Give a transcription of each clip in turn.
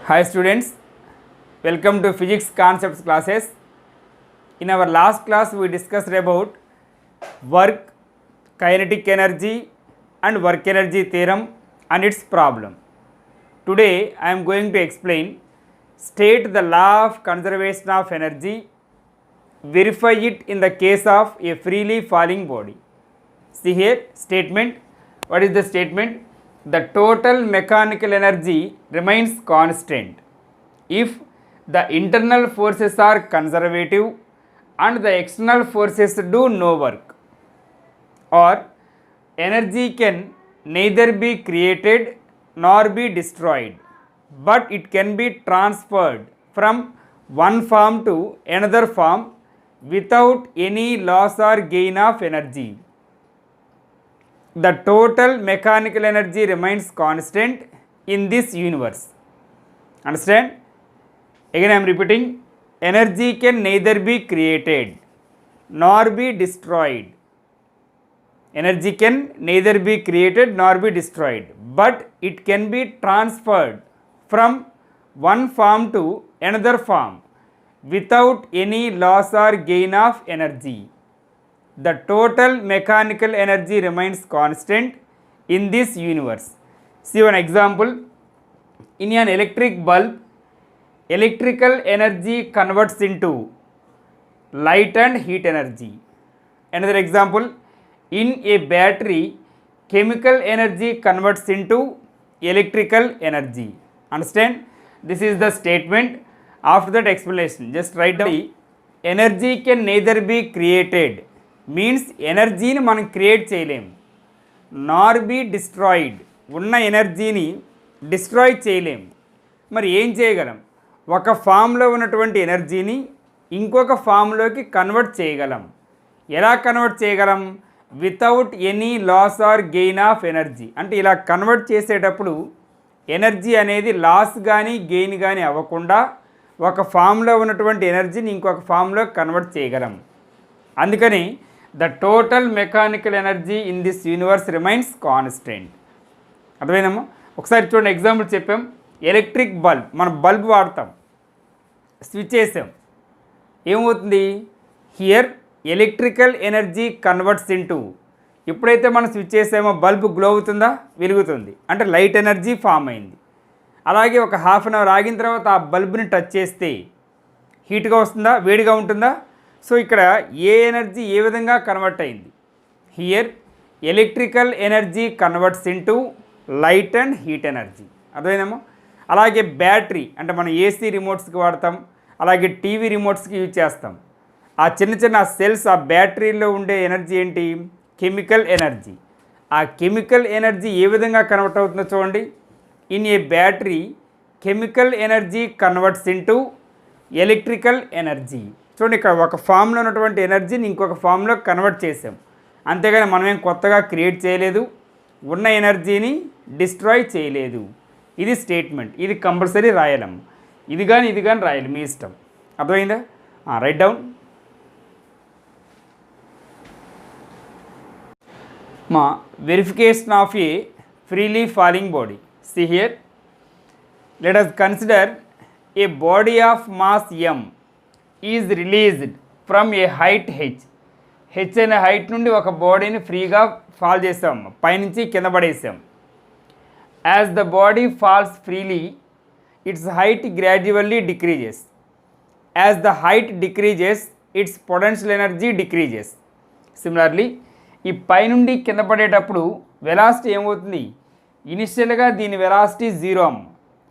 Hi students, welcome to physics concepts classes. In our last class we discussed about work, kinetic energy and work energy theorem and its problem. Today I am going to explain state the law of conservation of energy, verify it in the case of a freely falling body. See here statement. What is the statement? The total mechanical energy remains constant if the internal forces are conservative and the external forces do no work, or energy can neither be created nor be destroyed, but it can be transferred from one form to another form without any loss or gain of energy. The total mechanical energy remains constant in this universe. Understand? Again I am repeating, energy can neither be created nor be destroyed. Energy can neither be created nor be destroyed, but it can be transferred from one form to another form without any loss or gain of energy. The total mechanical energy remains constant in this universe. See one example. In an electric bulb, electrical energy converts into light and heat energy. Another example, in a battery, chemical energy converts into electrical energy. Understand? This is the statement. After that explanation, just write down. Energy can neither be created means ఎనర్జీని మనం create చేయలేం, నార్ be destroyed, ఉన్న ఎనర్జీని destroy చేయలేం. మరి ఏం చేయగలం? ఒక ఫామ్లో ఉన్నటువంటి ఎనర్జీని ఇంకొక ఫామ్లోకి కన్వర్ట్ చేయగలం. ఎలా కన్వర్ట్ చేయగలం? Without any loss or gain of energy. అంటే ఇలా కన్వర్ట్ చేసేటప్పుడు ఎనర్జీ అనేది లాస్ కానీ గెయిన్ కానీ అవ్వకుండా ఒక ఫామ్లో ఉన్నటువంటి ఎనర్జీని ఇంకొక ఫామ్లో కన్వర్ట్ చేయగలం. అందుకని the total mechanical energy in this universe remains constant. అర్థమైందమ్మా? ఒకసారి చూడండి, ఎగ్జాంపుల్ చెప్పాం. ఎలక్ట్రిక్ బల్బ్, మనం బల్బ్ వాడతాం, స్విచ్ వేసాం, ఏమవుతుంది? Here electrical energy converts into, ఎప్పుడైతే మనం స్విచ్ వేసామో బల్బ్ గ్లో అవుతుందా? వెలుగుతుంది. అంటే లైట్ ఎనర్జీ ఫామ్ అయింది. అలాగే ఒక హాఫ్ అన్ అవర్ ఆగిన తర్వాత ఆ బల్బ్ని టచ్ చేస్తే హీట్గా వస్తుందా? వేడిగా ఉంటుందా? సో ఇక్కడ ఏ ఎనర్జీ ఏ విధంగా కన్వర్ట్ అయింది? Here electrical energy converts into light and heat energy. అర్థమైందమ్మా? అలాగే బ్యాటరీ, అంటే మనం ఏసీ రిమోట్స్కి వాడతాం, అలాగే టీవీ రిమోట్స్కి యూజ్ చేస్తాం. ఆ చిన్న చిన్న సెల్స్, ఆ బ్యాటరీలో ఉండే ఎనర్జీ ఏంటి? Chemical energy. ఆ కెమికల్ ఎనర్జీ ఏ విధంగా కన్వర్ట్ అవుతుందో చూడండి. In a battery chemical energy converts into electrical energy. చూడండి, ఇక్కడ ఒక ఫామ్లో ఉన్నటువంటి ఎనర్జీని ఇంకొక ఫామ్లో కన్వర్ట్ చేసాం. అంతేగాని మనమేం కొత్తగా క్రియేట్ చేయలేదు, ఉన్న ఎనర్జీని డిస్ట్రాయ్ చేయలేదు. ఇది స్టేట్మెంట్. ఇది కంపల్సరీ రాయాలమ్మ. ఇది కానీ రాయాలి, మీ ఇష్టం. అర్థమైందా? Right down. మా verification of a freely falling body. See here, let us consider a body of mass m is released from a height h. h అనే హైట్ నుండి ఒక బాడీని ఫ్రీగా ఫాల్ చేసాం, పైనుంచి కింద పడేసాం. As the body falls freely its height gradually decreases. As the height decreases its potential energy decreases. Similarly, ఈ పైనుండి కింద పడేటప్పుడు వెలాసిటీ ఏమవుతుంది? ఇనిషియల్గా దీని వెలాసిటీ 0 అమ్మ.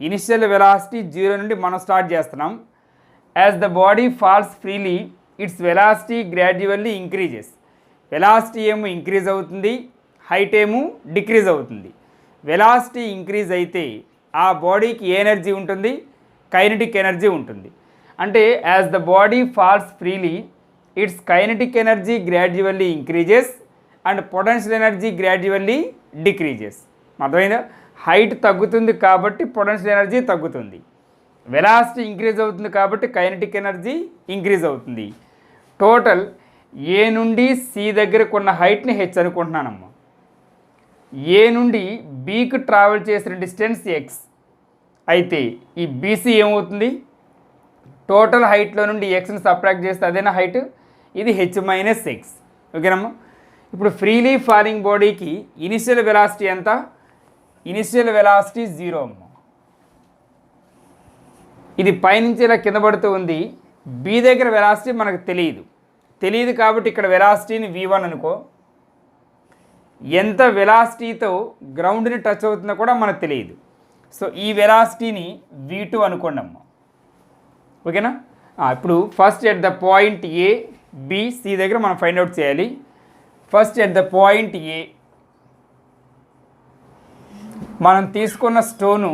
ఇనిషియల్ వెలాసిటీ 0 నుండి మనం స్టార్ట్ చేస్తున్నాం. As the body falls freely its velocity gradually increases. Velocity ఏమో ఇంక్రీజ్ అవుతుంది, హైట్ ఏమో డిక్రీజ్ అవుతుంది. వెలాసిటీ ఇంక్రీజ్ అయితే ఆ బాడీకి ఏ ఎనర్జీ ఉంటుంది? కైనెటిక్ ఎనర్జీ ఉంటుంది. అంటే as the body falls freely its kinetic energy gradually increases and potential energy gradually decreases. అర్థమైందా? హైట్ తగ్గుతుంది కాబట్టి పొటెన్షియల్ ఎనర్జీ తగ్గుతుంది, వెలాసిటీ ఇంక్రీజ్ అవుతుంది కాబట్టి కైనెటిక్ ఎనర్జీ ఇంక్రీజ్ అవుతుంది. టోటల్ ఏ నుండి సి దగ్గరకు ఉన్న హైట్ని హెచ్ అనుకుంటున్నానమ్మా. ఏ నుండి బీకి ట్రావెల్ చేసిన డిస్టెన్స్ ఎక్స్, అయితే ఈ బీసీ ఏమవుతుంది, టోటల్ హైట్లో నుండి ఎక్స్ని సబ్ట్రాక్ట్ చేస్తే అదేనా హైట్, ఇది హెచ్ మైనస్ ఎక్స్. ఓకేనమ్మా. ఇప్పుడు ఫ్రీలీ ఫాలింగ్ బాడీకి ఇనిషియల్ వెలాసిటీ ఎంత, ఇనిషియల్ వెలాసిటీ 0 అమ్మ. ఇది పైనుంచి ఇలా కింద పడుతూ ఉంది. బి దగ్గర వెలాసిటీ మనకు తెలియదు కాబట్టి ఇక్కడ వెలాసిటీని v1 అనుకో. ఎంత వెలాసిటీతో గ్రౌండ్ని టచ్ అవుతుందో కూడా మనకు తెలియదు. సో ఈ వెలాసిటీని v2 అనుకోండి అమ్మ. ఓకేనా. ఇప్పుడు first at the point A B C దగ్గర మనం ఫైండ్ అవుట్ చేయాలి. First at the point A మనం తీసుకున్న స్టోను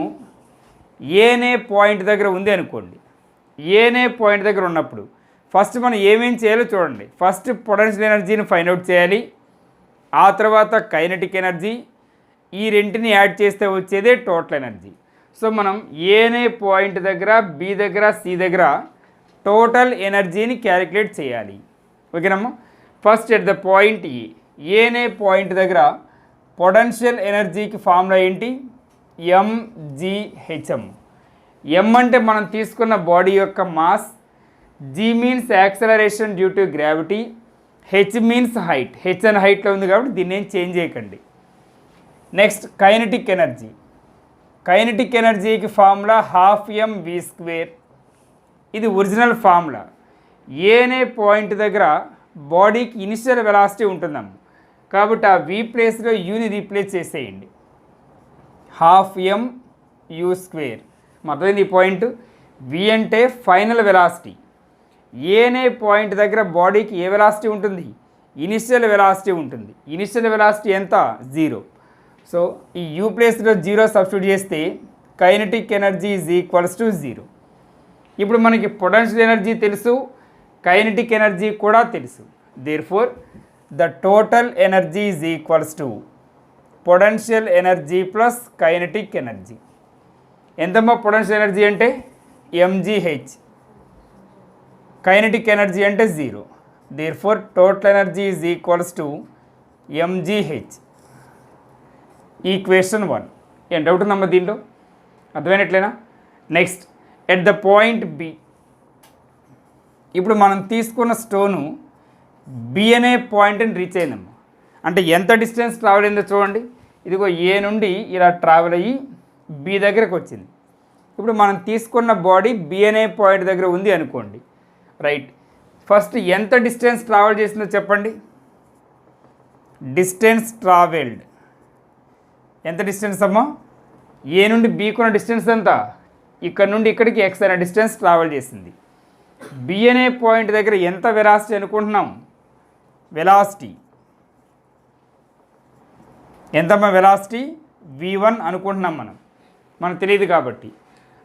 ఏనే పాయింట్ దగ్గర ఉంది అనుకోండి. ఏనే పాయింట్ దగ్గర ఉన్నప్పుడు ఫస్ట్ మనం ఏమేం చేయాలో చూడండి. ఫస్ట్ పొటెన్షియల్ ఎనర్జీని ఫైండ్ అవుట్ చేయాలి, ఆ తర్వాత కైనెటిక్ ఎనర్జీ, ఈ రెంటిని యాడ్ చేస్తే వచ్చేదే టోటల్ ఎనర్జీ. సో మనం ఏనే పాయింట్ దగ్గర బి దగ్గర సి దగ్గర టోటల్ ఎనర్జీని క్యాలిక్యులేట్ చేయాలి. ఓకేనమ్మా. ఫస్ట్ ఎట్ ద పాయింట్ ఏనే పాయింట్ దగ్గర పొటెన్షియల్ ఎనర్జీకి ఫార్ములా ఏంటి, mghm. m అంటే మనం తీసుకున్న బాడీ యొక్క mass, g means acceleration due to gravity, h means height. h అనే హైట్లో ఉంది కాబట్టి దీన్ని ఏం చేంజ్ చేయకండి. Next kinetic energy. కైనెటిక్ ఎనర్జీకి ఫార్ములా 12mv². ఇది ఒరిజినల్ ఫార్ములా. ఏనే పాయింట్ దగ్గర బాడీకి ఇనిషియల్ వెలాసిటీ ఉంటుందమ్మ, కాబట్టి ఆ v ప్లేస్లో యూని రీప్లేస్ చేసేయండి. 12mu². మొత్తం ఈ పాయింట్ v అంటే ఫైనల్ వెలాసిటీ. ఏనే పాయింట్ దగ్గర బాడీకి ఏ వెలాసిటీ ఉంటుంది, ఇనిషియల్ వెలాసిటీ ఉంటుంది. ఇనిషియల్ వెలాసిటీ ఎంత, 0. సో ఈ u ప్లేస్లో 0 సబ్స్టిట్యూట్ చేస్తే kinetic energy is equals to 0. ఇప్పుడు మనకి పొటెన్షియల్ ఎనర్జీ తెలుసు, కైనెటిక్ ఎనర్జీ కూడా తెలుసు. Therefore the total energy is equals to potential energy plus kinetic energy. ఎంతమ్మా పొటెన్షియల్ ఎనర్జీ అంటే mgh, కైనెటిక్ ఎనర్జీ అంటే 0. Therefore total energy is equals to mgh. Equation 1. ఏం doubt ఉందమ్మా దీంట్లో, అర్థమైనట్లేనా? Next at the point B. ఇప్పుడు మనం తీసుకున్న స్టోను బి అనే పాయింట్ని రీచ్ అయిందమ్మా. అంటే ఎంత డిస్టెన్స్ ట్రావెల్ అయిందో చూడండి. ఇదిగో ఏ నుండి ఇలా ట్రావెల్ అయ్యి బి దగ్గరకు వచ్చింది. ఇప్పుడు మనం తీసుకున్న బాడీ బి అనే పాయింట్ దగ్గర ఉంది అనుకోండి. రైట్. ఫస్ట్ ఎంత డిస్టెన్స్ ట్రావెల్ చేసిందో చెప్పండి. డిస్టెన్స్ ట్రావెల్డ్ ఎంత డిస్టెన్స్ అమ్మా, ఏ నుండి బీకి ఉన్న డిస్టెన్స్ ఎంత, ఇక్కడ నుండి ఇక్కడికి ఎక్స్ అనే డిస్టెన్స్ ట్రావెల్ చేసింది. బి అనే పాయింట్ దగ్గర ఎంత వెలాసిటీ అనుకుంటున్నాం, వెలాసిటీ ఎంతమ్మా, వెలాసిటీ v1 అనుకుంటున్నాం మనకు తెలియదు కాబట్టి.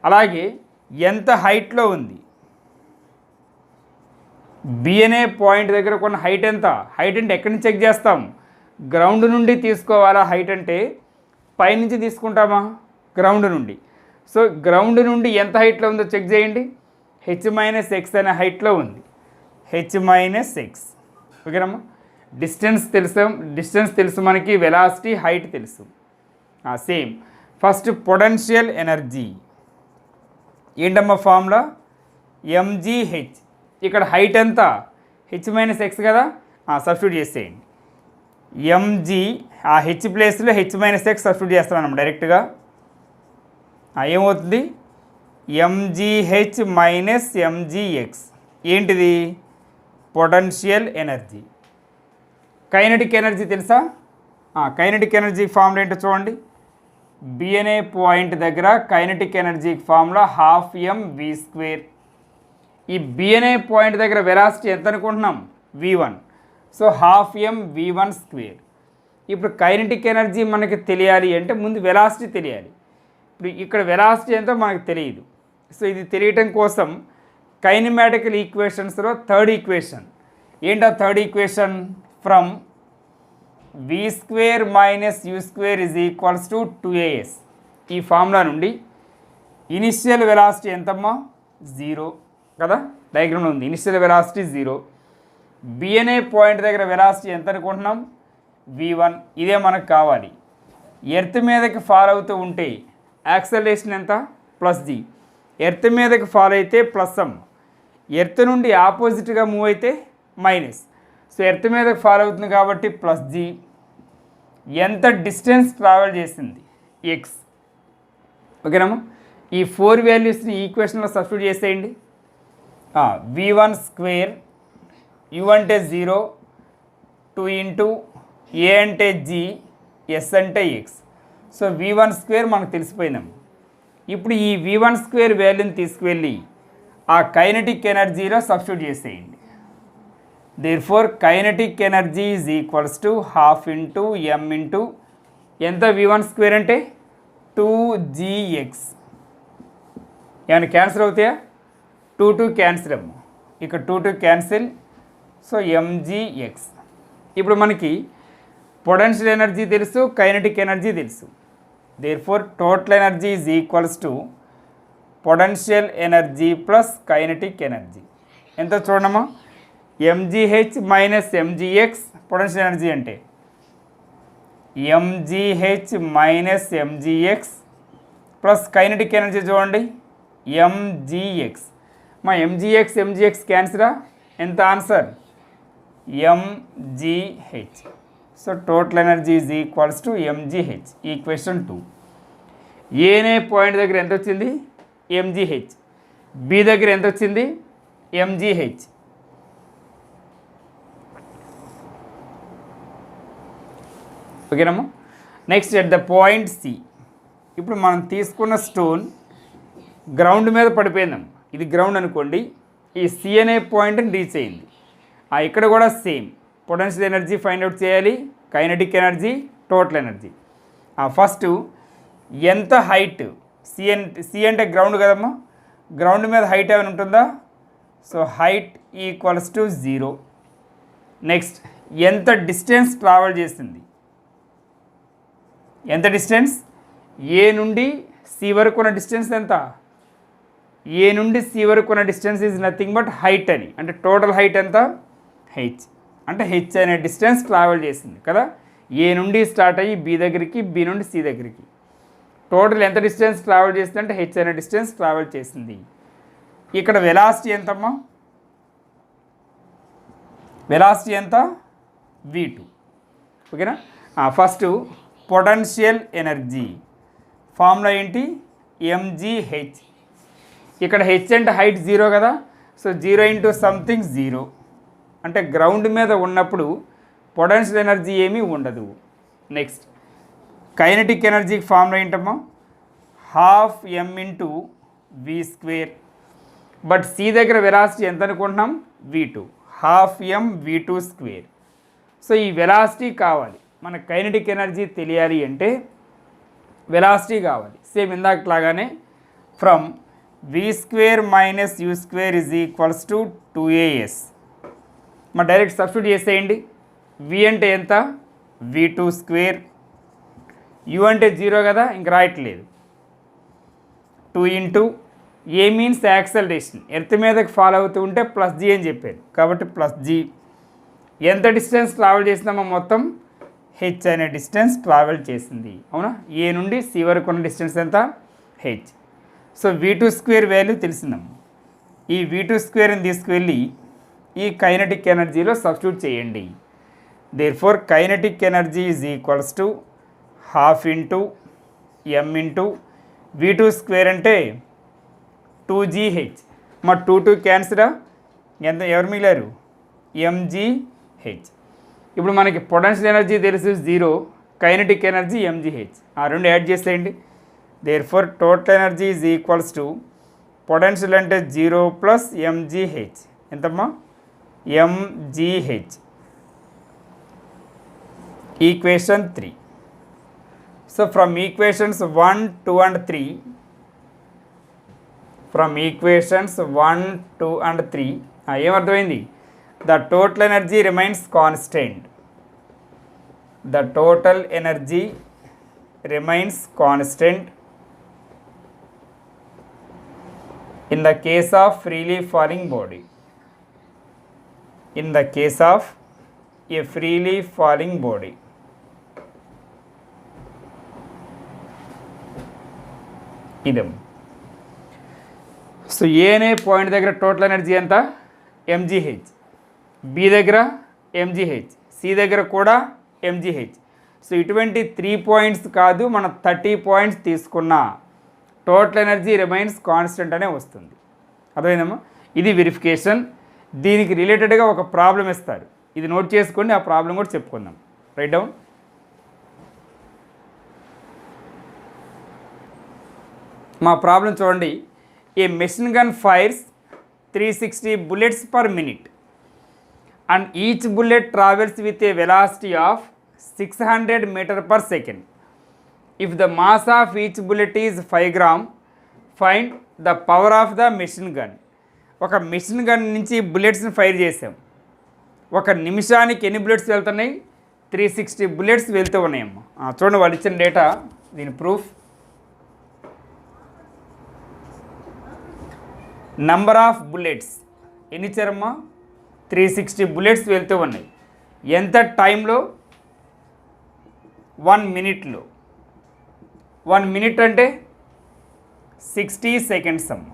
అలాగే ఎంత హైట్లో ఉంది, బి అనే పాయింట్ దగ్గర కొన్న హైట్ ఎంత, హైట్ అంటే ఎక్కడి నుంచి చెక్ చేస్తాం, గ్రౌండ్ నుండి తీసుకోవాలా. హైట్ అంటే పైనుంచి తీసుకుంటామా, గ్రౌండ్ నుండి. సో గ్రౌండ్ నుండి ఎంత హైట్లో ఉందో చెక్ చేయండి. h-x అనే హైట్లో ఉంది, h-x. ఓకేనమ్మా. డిస్టెన్స్ తెలుసు మనకి, వెలాసిటీ హైట్ తెలుసు. సేమ్ ఫస్ట్ పొటెన్షియల్ ఎనర్జీ ఏంటమ్మా ఫార్ములా, mgh. ఇక్కడ హైట్ ఎంత, h-x కదా, సబ్స్టిట్యూట్ చేసేయండి. mg ఆ h ప్లేస్లో h-x సబ్స్టిట్యూట్ చేస్తాం డైరెక్ట్గా. ఏమవుతుంది, mgh మైనస్ mgx. ఏంటిది, పొటెన్షియల్ ఎనర్జీ. కైనెటిక్ ఎనర్జీ తెలుసా, కైనెటిక్ ఎనర్జీ ఫార్ములా ఏంటో చూడండి. బి అనే పాయింట్ దగ్గర కైనెటిక్ ఎనర్జీ ఫార్ములా 12mv². ఈ బి అనే పాయింట్ దగ్గర వెలాసిటీ ఎంత అనుకుంటున్నాం, v1. So 12mv1². ఇప్పుడు కైనెటిక్ ఎనర్జీ మనకి తెలియాలి అంటే ముందు వెలాసిటీ తెలియాలి. ఇప్పుడు ఇక్కడ వెలాసిటీ ఎంతో మనకు తెలియదు. సో ఇది తెలియటం కోసం కైనమాటికల్ ఈక్వేషన్స్లో థర్డ్ ఈక్వేషన్ ఏంటో, third equation from v² minus u² is equals to 2as. ఈ ఫార్ములా నుండి ఇనిషియల్ వెలాసిటీ ఎంతమ్మా, 0 కదా, డయాగ్రామ్లో ఉంది. Initial velocity 0. బి అనే పాయింట్ దగ్గర వెలాసిటీ ఎంత అనుకుంటున్నాం, v1. ఇదే మనకు కావాలి. ఎర్త్ మీదకి ఫాల్ అవుతూ ఉంటే యాక్సలరేషన్ ఎంత, ప్లస్ జీ. ఎర్త్ మీదకి ఫాలో అయితే ప్లస్ అమ్మ, ఎర్త్ నుండి ఆపోజిట్గా మూవ్ అయితే మైనస్. సో ఎర్త్ మీదకి ఫాలో అవుతుంది కాబట్టి ప్లస్ జీ. ఎంత డిస్టెన్స్ ట్రావెల్ చేసింది ఎక్స్. ఓకేనమ్మా, ఈ 4 వాల్యూస్ని ఈక్వేషన్లో సబ్స్టిట్యూట్ చేసేయండి. v1 స్క్వేర్, u అంటే 0, 2 ఇంటూ ఏ అంటే జీ, ఎస్ అంటే ఎక్స్. సో v1 స్క్వేర్ మనకు తెలిసిపోయిందాం. ఇప్పుడు ఈ v1 స్క్వేర్ వాల్యూని తీసుకువెళ్ళి ఆ కైనెటిక్ ఎనర్జీలో సబ్స్టిట్యూట్ చేసేయండి. Therefore kinetic energy is equals to half into m into ఎంత v1 స్క్వేర్ అంటే 2gx. ఏమైనా క్యాన్సిల్ అవుతాయా? 2 క్యాన్సిల్ అమ్మ, ఇక 2 క్యాన్సిల్. So mgx. ఇప్పుడు మనకి పొటెన్షియల్ ఎనర్జీ తెలుసు, కైనెటిక్ ఎనర్జీ తెలుసు. Therefore total energy is equals to potential energy plus kinetic energy. ఎంత చూడమ్మా, mgh minus mgx potential energy అంటే mgh minus mgx plus kinetic energy చూడండి mgx. మా mgx క్యాన్సిరా, ఎంత answer mgh. So total energy is equals to mgh. Equation 2. ఏనే point దగ్గర ఎంత వచ్చింది mgh, బి దగ్గర ఎంత వచ్చింది mgh. ఓకేనమ్మా, next at the point C. ఇప్పుడు మనం తీసుకున్న స్టోన్ గ్రౌండ్ మీద పడిపోయిందమ్మ, ఇది గ్రౌండ్ అనుకోండి. ఈ సి అనే పాయింట్ని రీచ్ అయింది. ఇక్కడ కూడా same potential energy find out చేయాలి, kinetic energy, total energy. First ఎంత హైట్, సి అంటే గ్రౌండ్ కదమ్మా, గ్రౌండ్ మీద హైట్ ఏమైనా ఉంటుందా? So height equals to 0. Next ఎంత డిస్టెన్స్ ట్రావెల్ చేసింది, ఎంత డిస్టెన్స్, ఏ నుండి సి వరకు ఉన్న డిస్టెన్స్ ఎంత, ఏ నుండి సి వరకు ఉన్న distance is nothing but height అని, అంటే టోటల్ హైట్ ఎంత హెచ్, అంటే హెచ్ అనే డిస్టెన్స్ ట్రావెల్ చేసింది కదా. ఏ నుండి స్టార్ట్ అయ్యి బి దగ్గరికి, బి నుండి సి దగ్గరికి టోటల్ ఎంత డిస్టెన్స్ ట్రావెల్ చేసింది అంటే హెచ్ అనే డిస్టెన్స్ ట్రావెల్ చేసింది. ఇక్కడ వెలాసిటీ ఎంతమ్మా, వెలాసిటీ ఎంత v2. ఓకేనా. ఫస్ట్ పొటెన్షియల్ ఎనర్జీ ఫార్ములా ఏంటి mgh. ఇక్కడ హెచ్ అంటే హైట్ 0 కదా, సో 0 ఇంటూ సంథింగ్ 0, అంటే గ్రౌండ్ మీద ఉన్నప్పుడు పొటెన్షియల్ ఎనర్జీ ఏమీ ఉండదు. నెక్స్ట్ కైనెటిక్ ఎనర్జీకి ఫార్ములా ఏంటమ్మా, half m into v square. But C దగ్గర వెలాసిటీ ఎంత అనుకుంటున్నాం v2, half m v2 square. So ఈ వెలాసిటీ కావాలి, మన కైనెటిక్ ఎనర్జీ తెలియాలి అంటే వెలాసిటీ కావాలి. సేమ్ ఇందాకలాగానే from v square minus u square is equals to 2as. మా డైరెక్ట్ సబ్స్టిట్యూట్ చేసేయండి. వి అంటే ఎంత v2 స్క్వేర్, యూ అంటే 0 కదా, ఇంక రాయట్లేదు. 2 ఇంటూ ఏ మీన్స్ యాక్సలరేషన్, ఎర్త్ మీదకి ఫాలో అవుతూ ఉంటే ప్లస్ జీ అని చెప్పాను కాబట్టి ప్లస్ జీ. ఎంత డిస్టెన్స్ ట్రావెల్ చేసిందమ్మా, మొత్తం హెచ్ అనే డిస్టెన్స్ ట్రావెల్ చేసింది. అవునా, ఏ నుండి సి వరకు ఉన్న డిస్టెన్స్ ఎంత h. So v2 square value తెలిసిందమ్మా. ఈ v2 స్క్వేర్ని తీసుకువెళ్ళి ఈ కైనెటిక్ ఎనర్జీలో సబ్స్టిట్యూట్ చేయండి. Therefore kinetic energy is equals to half into m into v2 square అంటే 2gh. మా 2 క్యాన్సిరా, ఎంత ఎవరు మిగిలారు mgh. ఇప్పుడు మనకి పొటెన్షియల్ ఎనర్జీ తెలుసు 0, కైనెటిక్ ఎనర్జీ mgh, ఆ రెండు యాడ్ చేసేయండి. Therefore total energy is equals to potential అంటే 0 ప్లస్ mgh, ఎంతమ్మా mgh. Equation 3. So from equations 1, 2 and 3, from equations 1, 2 and 3 ఏమర్థమైంది, the total energy remains constant, the total energy remains constant in the case of freely falling body, in the case of a freely falling body. ఇదం so ఏ అనే point దగ్గర total energy ఎంత, MGH. B దగ్గర MGH, C దగ్గర కూడా MGH. So ఇటువంటి 3 points కాదు, మనం 30 పాయింట్స్ తీసుకున్న టోటల్ ఎనర్జీ రిమైన్స్ కాన్స్టెంట్ అనే వస్తుంది. అర్థమైందమ్మా? ఇది వెరిఫికేషన్. దీనికి రిలేటెడ్గా ఒక ప్రాబ్లం ఇస్తారు, ఇది నోట్ చేసుకోండి, ఆ ప్రాబ్లం కూడా చెప్పుకుందాం. Right down. మా ప్రాబ్లం చూడండి. A machine gun fires 360 bullets per minute and each bullet travels with a velocity of 600 meters per second. If the mass of each bullet is 5 grams, find the power of the machine gun. ఒక machine gun నుంచి బుల్లెట్స్ని fire చేసాం. ఒక నిమిషానికి ఎన్ని bullets వెళ్తున్నాయి? 360 bullets వెళ్తూ ఉన్నాయమ్మా. చూడండి వాళ్ళు ఇచ్చిన డేటా, దీని ప్రూఫ్. నంబర్ ఆఫ్ బుల్లెట్స్ ఎన్ని ఇచ్చారమ్మా? 360 bullets వెళ్తూ ఉన్నాయి. ఎంత టైంలో? 1 minute. 1 minute అంటే 60 seconds అమ్మ.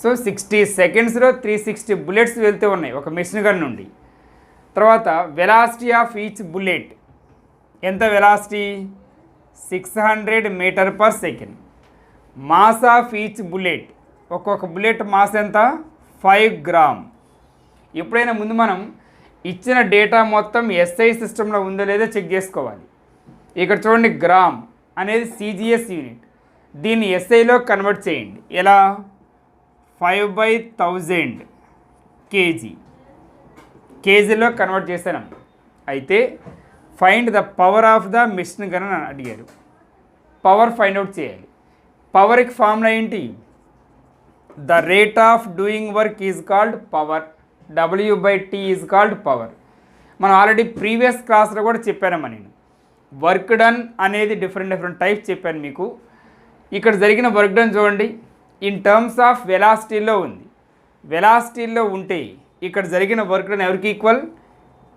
సో 60 secondsలో 360 bullets వెళ్తూ ఉన్నాయి ఒక మెషిన్ గన్ నుండి. తర్వాత వెలాసిటీ ఆఫ్ ఈచ్ బుల్లెట్ ఎంత? Velocity 600 meters per second. Mass of each bullet, ఒక్కొక్క బుల్లెట్ మాస్ ఎంత? 5 grams. ఎప్పుడైనా ముందు మనం ఇచ్చిన డేటా మొత్తం ఎస్ఐ సిస్టంలో ఉందో లేదో చెక్ చేసుకోవాలి. ఇక్కడ చూడండి, గ్రామ్ అనేది సిజిఎస్ యూనిట్, దీన్ని ఎస్ఐలో కన్వర్ట్ చేయండి. ఎలా? 5/1000 kg, కేజీలో కన్వర్ట్ చేశాను. అయితే find the power of the machine gun అని అడిగారు. పవర్ ఫైండ్ అవుట్ చేయాలి. పవర్కి ఫార్ములా ఏంటి? The rate of doing work is called power. W/T is called power. మనం ఆల్రెడీ ప్రీవియస్ క్లాస్లో కూడా చెప్పానమ్మా నేను. వర్క్ డన్ అనేది డిఫరెంట్ టైప్స్ చెప్పాను మీకు. ఇక్కడ జరిగిన వర్క్ డన్ చూడండి, ఇన్ టర్మ్స్ ఆఫ్ వెలాసిటీలో ఉంది. వెలాసిటీలో ఉంటే ఇక్కడ జరిగిన వర్క్ డన్ ఎవరికి ఈక్వల్?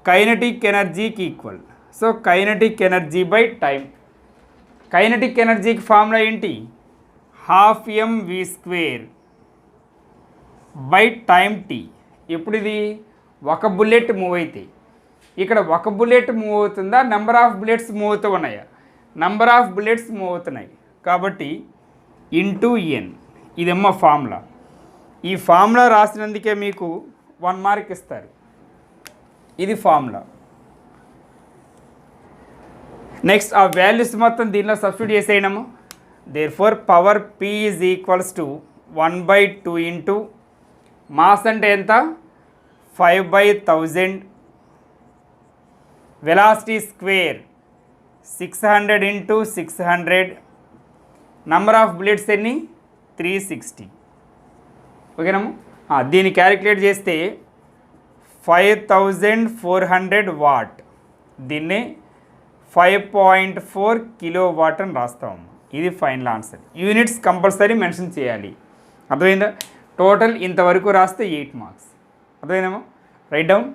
కైనెటిక్ ఎనర్జీకి equal. So kinetic energy by time. Kinetic ఎనర్జీకి ఫార్ములా ఏంటి? 12 mv² బై టైం టీ. ఇప్పుడు ఇది ఒక బుల్లెట్ మూవ్ అయితే, ఇక్కడ ఒక బుల్లెట్ మూవ్ అవుతుందా, నెంబర్ ఆఫ్ బుల్లెట్స్ మూవ్ అవుతూ ఉన్నాయా? నెంబర్ ఆఫ్ బుల్లెట్స్ మూవ్ అవుతున్నాయి కాబట్టి ఇంటూ ఎన్. ఇదేమో ఫార్ములా. ఈ ఫార్ములా రాసినందుకే మీకు 1 mark ఇస్తారు. ఇది ఫార్ములా. నెక్స్ట్ ఆ వాల్యూస్ మొత్తం దీనిలో సబ్స్టిట్యూట్ చేసేయడము. Therefore power P is equals to 1/2 into mass అంటే ఎంత? 5/1000. Velocity square 600 into 600. Number of bullets ఎన్ని? 360. ఓకేనమ్మా? దీన్ని క్యాలిక్యులేట్ చేస్తే 5400 వాట్. దీన్ని 5.4 kilowatt అని రాస్తాము. ఇది final answer. Units compulsory mention చేయాలి. అర్థమైందా? టోటల్ ఇంతవరకు రాస్తే 8 marks. అర్థమైందమ్మా? Right down.